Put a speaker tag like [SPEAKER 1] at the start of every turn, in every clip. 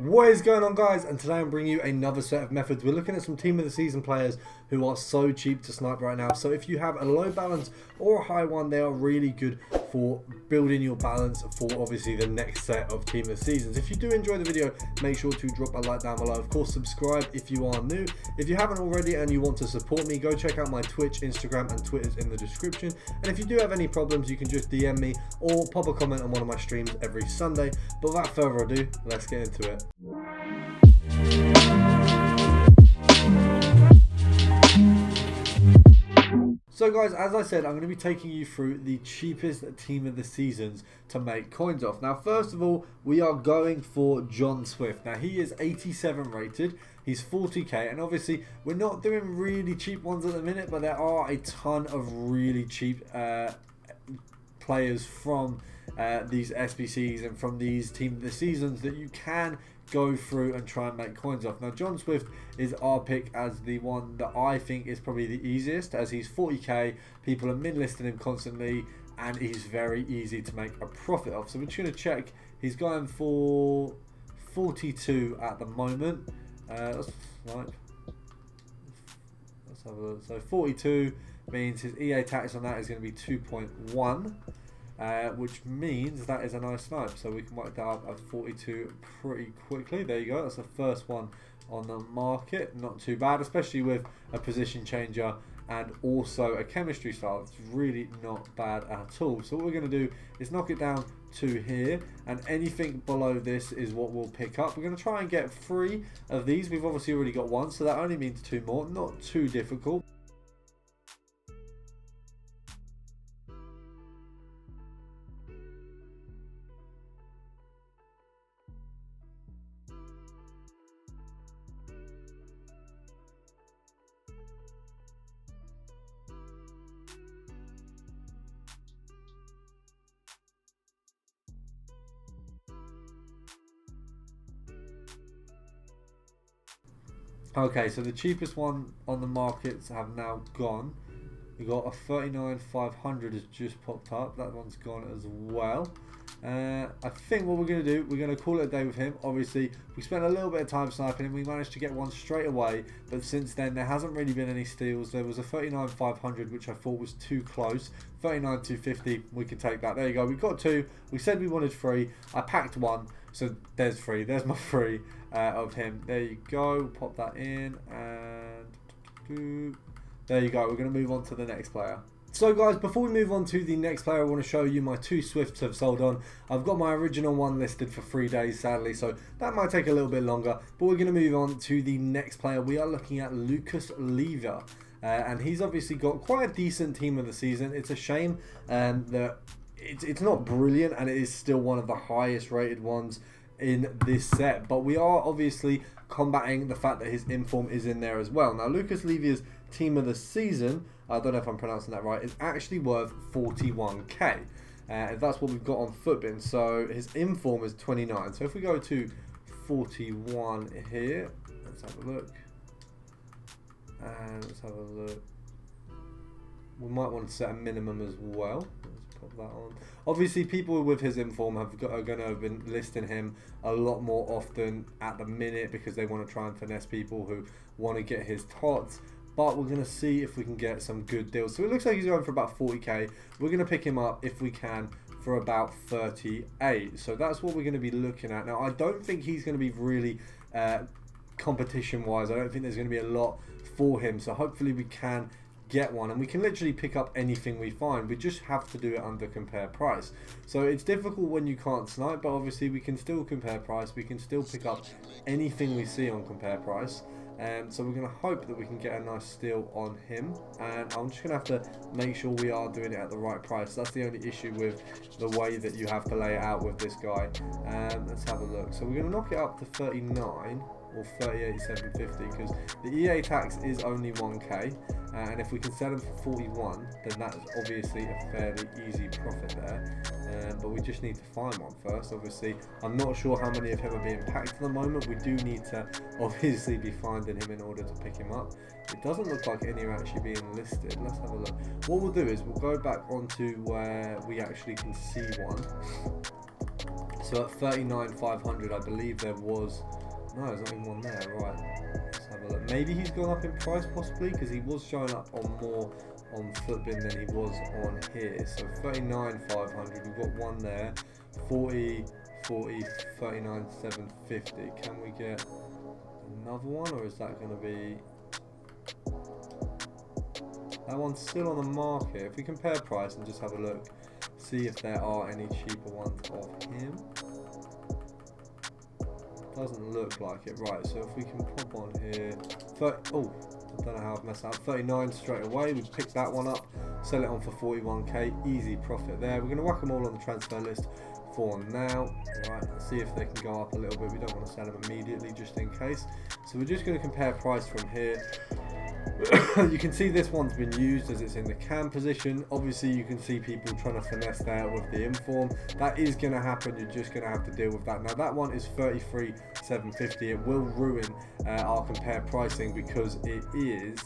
[SPEAKER 1] What is going on, guys? And today I'm bringing you another set of methods. We're looking at some team of the season players who are so cheap to snipe right now. So if you have a low balance or a high one, they are really good for building your balance for obviously the next set of team of the seasons. If you do enjoy the video, make sure to drop a like down below. Of course, subscribe if you are new. If you haven't already and you want to support me, go check out my Twitch, Instagram and Twitter's in the description. And if you do have any problems, you can just DM me or pop a comment on one of my streams every Sunday. But without further ado, let's get into it. So guys, as I said, I'm going to be taking you through the cheapest team of the seasons to make coins off. Now, first of all, we are going for John Swift. Now, he is 87 rated. He's 40k, and obviously we're not doing really cheap ones at the minute, but there are a ton of really cheap players from these SBCs and from these team of the seasons that you can go through and try and make coins off. Now, John Swift is our pick as the one that I think is probably the easiest, as he's 40k, people are mid-listing him constantly, and he's very easy to make a profit off. So we're just going to check. He's going for 42 at the moment. Let's have a look. So 42 means his EA tax on that is going to be 2.1. Which means that is a nice snipe, so we can work that up at 42 pretty quickly. There you go, that's the first one on the market. Not too bad, especially with a position changer and also a chemistry style. It's really not bad at all. So what we're going to do is knock it down to here, and anything below this is what we'll pick up. We're going to try and get 3 of these. We've obviously already got 1, so that only means 2 more. Not too difficult. Okay, so the cheapest one on the markets have now gone. We got a 39,500 has just popped up. That one's gone as well. I think what we're going to do, we're going to call it a day with him. Obviously, we spent a little bit of time sniping him. We managed to get one straight away, but since then there hasn't really been any steals. There was a 39,500 which I thought was too close. 39,250, we can take that. There you go. We got 2. We said we wanted 3. I packed 1, so there's 3. There's my 3 of him. There you go. Pop that in, and there you go. We're going to move on to the next player. So guys, before we move on to the next player, I want to show you my 2 Swifts have sold on. I've got my original one listed for 3 days, sadly, so that might take a little bit longer. But we're going to move on to the next player. We are looking at Leiva, and he's obviously got quite a decent team of the season. It's a shame that it's not brilliant, and it is still one of the highest rated ones in this set. But we are obviously combating the fact that his inform is in there as well. Now, Leiva's team of the season, I don't know if I'm pronouncing that right, is actually worth 41k. And that's what we've got on Footbin. So his inform is 29. So if we go to 41 here, let's have a look. And let's have a look. We might want to set a minimum as well. Let's pop that on. Obviously, people with his inform are going to have been listing him a lot more often at the minute because they want to try and finesse people who want to get his Tots. But we're going to see if we can get some good deals. So it looks like he's going for about 40k. We're going to pick him up, if we can, for about 38. So that's what we're going to be looking at. Now, I don't think he's going to be really competition-wise. I don't think there's going to be a lot for him. So hopefully we can get one. And we can literally pick up anything we find. We just have to do it under compare price. So it's difficult when you can't snipe, but obviously we can still compare price. We can still pick up anything we see on compare price. So we're going to hope that we can get a nice steal on him, and I'm just going to have to make sure we are doing it at the right price. That's the only issue with the way that you have to lay it out with this guy. Let's have a look. So we're going to knock it up to 39 or 38,750 because the EA tax is only 1k, and if we can sell him for 41, then that's obviously a fairly easy profit there. But we just need to find one first. Obviously, I'm not sure how many of him are being packed at the moment. We do need to obviously be finding him in order to pick him up. It doesn't look like any are actually being listed. Let's have a look. What we'll do is we'll go back onto where we actually can see one. So at 39,500, I believe there was, no, there's not even one there, right, let's have a look. Maybe he's gone up in price possibly, because he was showing up on more on Footbin than he was on here. So 39,500, we've got one there, 40, 39,750. Can we get another one, or is that going to be, that one's still on the market? If we compare price and just have a look, see if there are any cheaper ones of him. Doesn't look like it. Right, so if we can pop on here, oh, I don't know how I've messed up. 39 straight away. We pick that one up, sell it on for 41k, easy profit there. We're going to whack them all on the transfer list for now. Right, let's see if they can go up a little bit. We don't want to sell them immediately just in case. So we're just going to compare price from here. You can see this one's been used as it's in the cam position. Obviously you can see people trying to finesse there with the inform. That is going to happen. You're just going to have to deal with that. Now that one is 33,750. It will ruin our compare pricing because it is,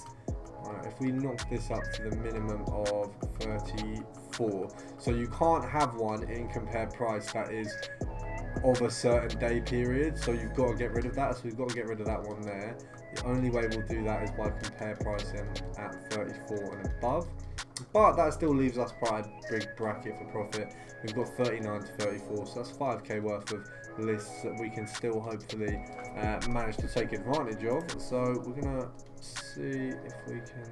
[SPEAKER 1] if we knock this up to the minimum of 34, so you can't have one in compare price that is of a certain day period, so you've got to get rid of that. So we've got to get rid of that one there. The only way we'll do that is by compare pricing at 34 and above, but that still leaves us quite a big bracket for profit. We've got 39 to 34, so that's 5k worth of lists that we can still hopefully manage to take advantage of. So we're gonna see if we can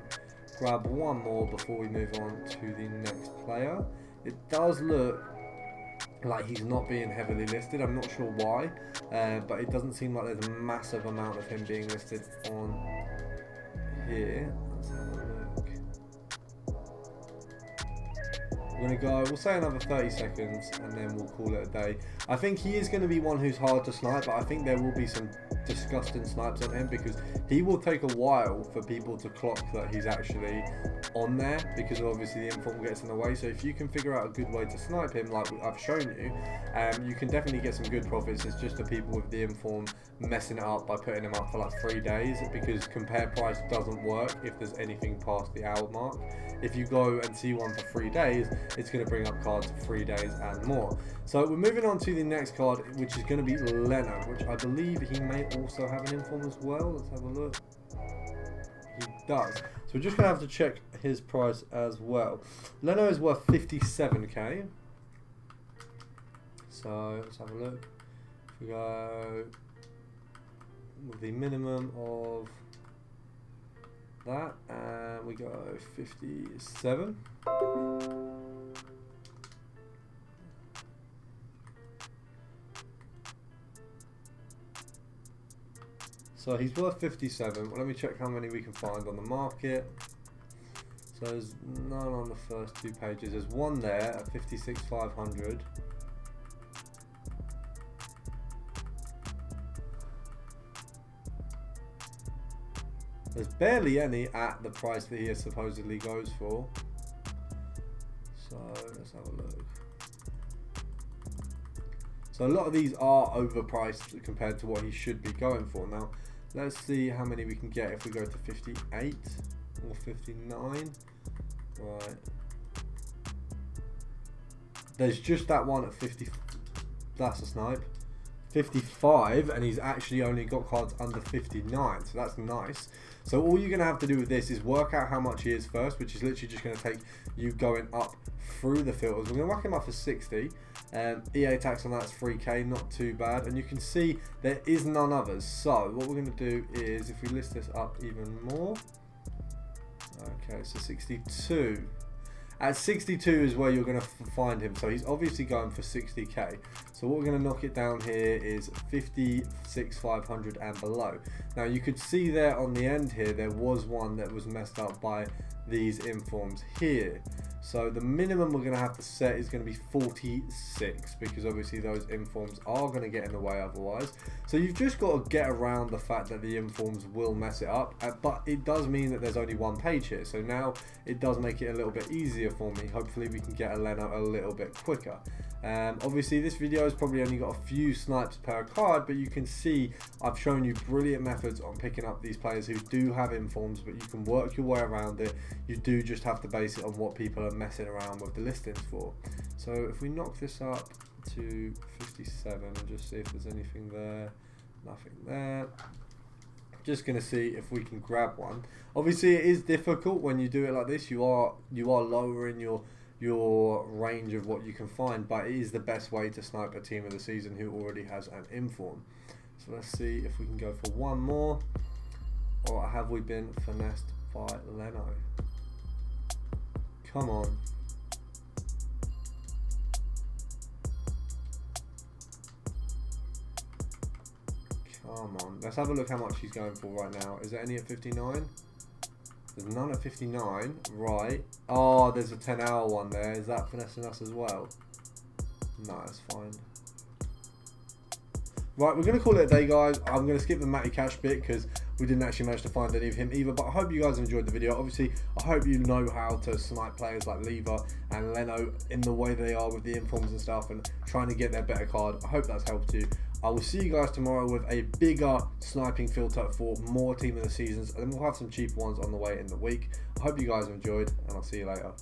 [SPEAKER 1] grab one more before we move on to the next player. It does look like he's not being heavily listed. I'm not sure why, but it doesn't seem like there's a massive amount of him being listed on here. Let's have a look. We're going to go, we'll say another 30 seconds and then we'll call it a day. I think he is going to be one who's hard to snipe, but I think there will be some disgusting snipes on him because he will take a while for people to clock that he's actually on there, because obviously the inform gets in the way. So if you can figure out a good way to snipe him like I've shown you, you can definitely get some good profits. It's just the people with the inform messing it up by putting him up for like 3 days, because compare price doesn't work if there's anything past the hour mark. If you go and see one for 3 days, it's going to bring up cards for 3 days and more. So we're moving on to the next card, which is going to be Leno, which I believe he may also have an inform as well. Let's have a look. He does. So we're just going to have to check his price as well. Leno is worth 57k. So let's have a look. If we go with the minimum of that, and we go 57. So he's worth 57. Well, let me check how many we can find on the market. So there's none on the first 2 pages. There's one there at 56,500. There's barely any at the price that he supposedly goes for. So let's have a look. So a lot of these are overpriced compared to what he should be going for. Now, let's see how many we can get if we go to 58 or 59. Right. There's just that one at 50. That's a snipe. 55, and he's actually only got cards under 59, so that's nice. So all you're going to have to do with this is work out how much he is first, which is literally just going to take you going up through the filters. We're going to whack him up for 60. EA tax on that's 3k, not too bad. And you can see there is none others. So what we're going to do is, if we list this up even more. Okay, so 62. At 62 is where you're going to find him. So he's obviously going for 60k. So what we're going to knock it down here is 56,500 and below. Now you could see there on the end here, there was one that was messed up by these informs here. So the minimum we're going to have to set is going to be 46, because obviously those informs are going to get in the way otherwise. So you've just got to get around the fact that the informs will mess it up, but it does mean that there's only one page here. So now it does make it a little bit easier for me. Hopefully we can get a Leno a little bit quicker. Obviously this video has probably only got a few snipes per card, but you can see I've shown you brilliant methods on picking up these players who do have informs, but you can work your way around it. You do just have to base it on what people are messing around with the listings for. So if we knock this up to 57 and just see if there's anything there. Nothing there. Just gonna see if we can grab one. Obviously, it is difficult when you do it like this. You are lowering your range of what you can find, but it is the best way to snipe a team of the season who already has an inform. So let's see if we can go for one more, or have we been finessed by Leno? Come on. Come on. Let's have a look how much he's going for right now. Is there any at 59? There's none at 59. Right. Oh, there's a 10-hour one there. Is that finessing us as well? No, that's fine. Right, we're going to call it a day, guys. I'm going to skip the Matty Cash bit because we didn't actually manage to find any of him either. But I hope you guys enjoyed the video. Obviously, I hope you know how to snipe players like Leiva and Leno in the way they are with the informs and stuff and trying to get their better card. I hope that's helped you. I will see you guys tomorrow with a bigger sniping filter for more team of the seasons. And then we'll have some cheaper ones on the way in the week. I hope you guys enjoyed, and I'll see you later.